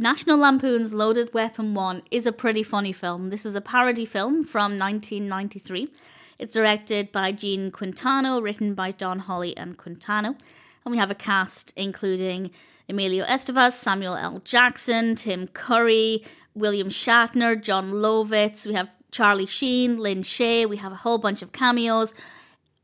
National Lampoon's Loaded Weapon 1 is a pretty funny film. This is a parody film from 1993. It's directed by Gene Quintano, written by Don Holly and Quintano. And we have a cast including Emilio Estevez, Samuel L. Jackson, Tim Curry, William Shatner, John Lovitz. We have Charlie Sheen, Lin Shaye. We have a whole bunch of cameos.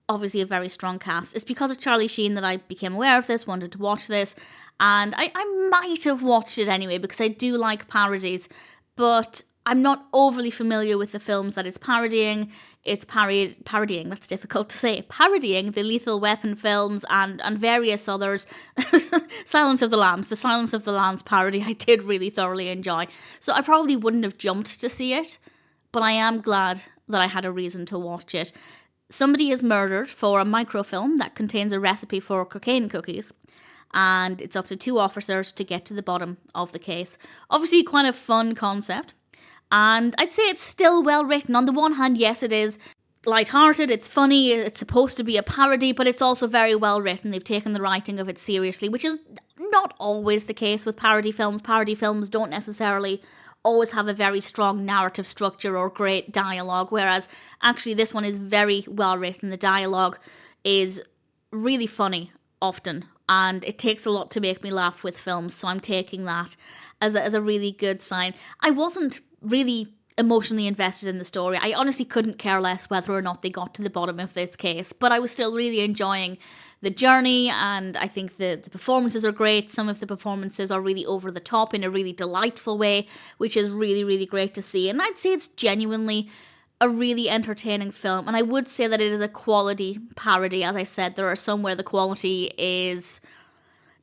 Obviously a very strong cast. It's because of Charlie Sheen that I became aware of this, wanted to watch this. And I might have watched it anyway because I do like parodies. But I'm not overly familiar with the films that it's parodying. It's parodying, that's difficult to say. Parodying the Lethal Weapon films and various others. Silence of the Lambs. The Silence of the Lambs parody I did really thoroughly enjoy. So I probably wouldn't have jumped to see it. But I am glad that I had a reason to watch it. Somebody is murdered for a microfilm that contains a recipe for cocaine cookies. And it's up to 2 officers to get to the bottom of the case. Obviously quite a fun concept. And I'd say it's still well written. On the one hand, yes, it is lighthearted, it's funny, it's supposed to be a parody, but it's also very well written. They've taken the writing of it seriously, which is not always the case with parody films. Parody films don't necessarily always have a very strong narrative structure or great dialogue, whereas actually this one is very well written. The dialogue is really funny often, and it takes a lot to make me laugh with films, so I'm taking that as a really good sign. I wasn't really emotionally invested in the story. I honestly couldn't care less whether or not they got to the bottom of this case, but I was still really enjoying the journey, and I think the performances are great. Some of the performances are really over the top in a really delightful way, which is really, really great to see. And I'd say it's genuinely a really entertaining film, and I would say that it is a quality parody. As I said, there are some where the quality is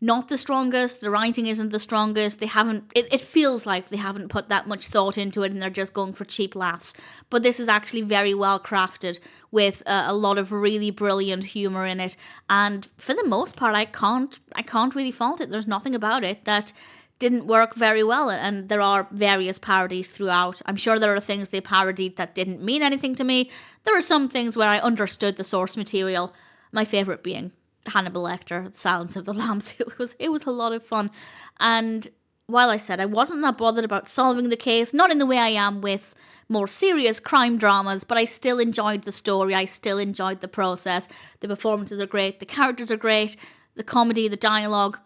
not the strongest, the writing isn't the strongest, it feels like they haven't put that much thought into it and they're just going for cheap laughs. But this is actually very well crafted with a lot of really brilliant humour in it, and for the most part I can't really fault it. There's nothing about it that didn't work very well, and there are various parodies throughout. I'm sure there are things they parodied that didn't mean anything to me. There are some things where I understood the source material, my favourite being Hannibal Lecter, The Silence of the Lambs. It was a lot of fun. And while I said I wasn't that bothered about solving the case, not in the way I am with more serious crime dramas, but I still enjoyed the story, I still enjoyed the process. The performances are great, the characters are great, the comedy, the dialogue,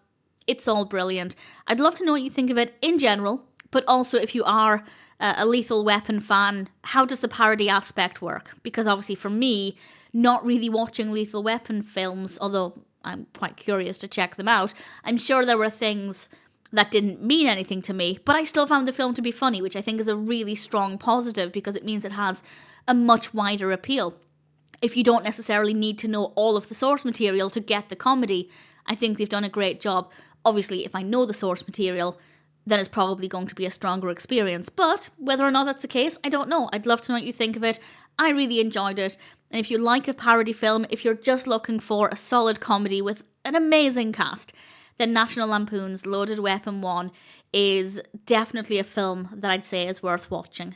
it's all brilliant. I'd love to know what you think of it in general, but also if you are a Lethal Weapon fan, how does the parody aspect work? Because obviously for me, not really watching Lethal Weapon films, although I'm quite curious to check them out, I'm sure there were things that didn't mean anything to me, but I still found the film to be funny, which I think is a really strong positive because it means it has a much wider appeal. If you don't necessarily need to know all of the source material to get the comedy, I think they've done a great job. Obviously, if I know the source material, then it's probably going to be a stronger experience. But whether or not that's the case, I don't know. I'd love to know what you think of it. I really enjoyed it. And if you like a parody film, if you're just looking for a solid comedy with an amazing cast, then National Lampoon's Loaded Weapon 1 is definitely a film that I'd say is worth watching.